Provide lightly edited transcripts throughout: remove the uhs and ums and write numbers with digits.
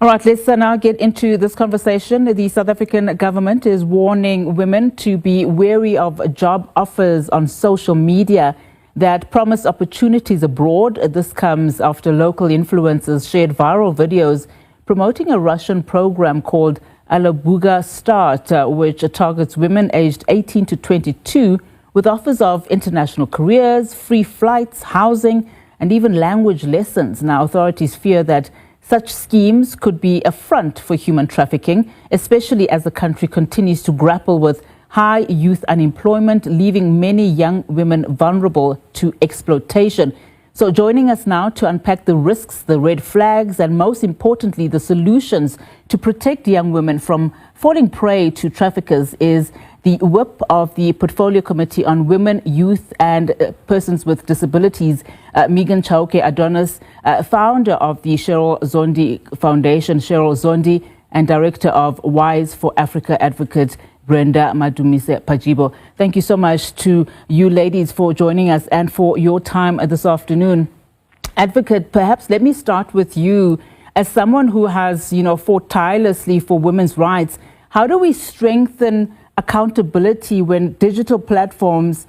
All right, let's now get into this conversation. The South African government is warning women to be wary of job offers on social media that promise opportunities abroad. This comes after local influencers shared viral videos promoting a Russian program called Alabuga Start, which targets women aged 18 to 22 with offers of international careers, free flights, housing, and even language lessons. Now, authorities fear that such schemes could be a front for human trafficking, especially as the country continues to grapple with high youth unemployment, leaving many young women vulnerable to exploitation. So joining us now to unpack the risks, the red flags, and most importantly, the solutions to protect young women from falling prey to traffickers is the whip of the Portfolio Committee on Women, Youth and Persons with Disabilities, Megan Chauke Adonis, founder of the Cheryl Zondi Foundation, Cheryl Zondi, and director of Wise for Africa advocate Brenda Madumise Pajibo. Thank you so much to you ladies for joining us and for your time this afternoon. Advocate, perhaps let me start with you. As someone who has, fought tirelessly for women's rights, how do we strengthen accountability when digital platforms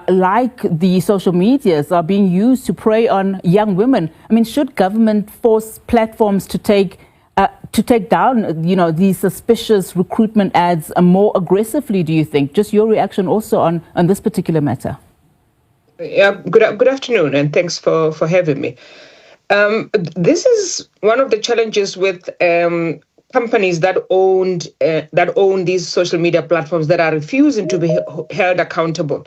like the social medias are being used to prey on young women? I mean, should government force platforms to take down, these suspicious recruitment ads more aggressively, do you think? Just your reaction also on this particular matter. Yeah, good afternoon, and thanks for having me. This is one of the challenges with companies that own these social media platforms that are refusing to be held accountable.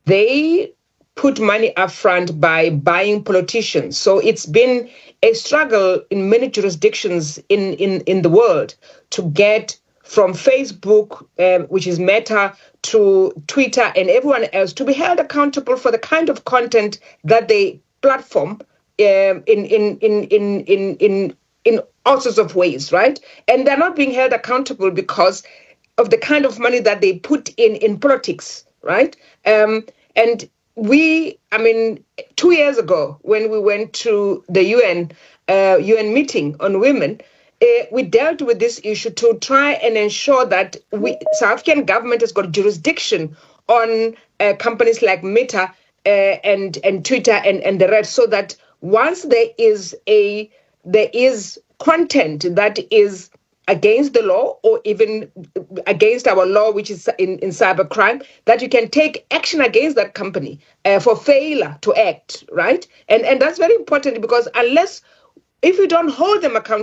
They put money up front by buying politicians. So it's been a struggle in many jurisdictions in the world to get from Facebook, which is Meta, to Twitter and everyone else to be held accountable for the kind of content that they platform in all sorts of ways, right? And they're not being held accountable because of the kind of money that they put in politics, right? And 2 years ago, when we went to the UN meeting on women, we dealt with this issue to try and ensure that South African government has got jurisdiction on companies like Meta and Twitter and the rest, so that once there is content that is against the law or even against our law, which is in cybercrime, that you can take action against that company for failure to act, right? And that's very important, because if we don't hold them accountable,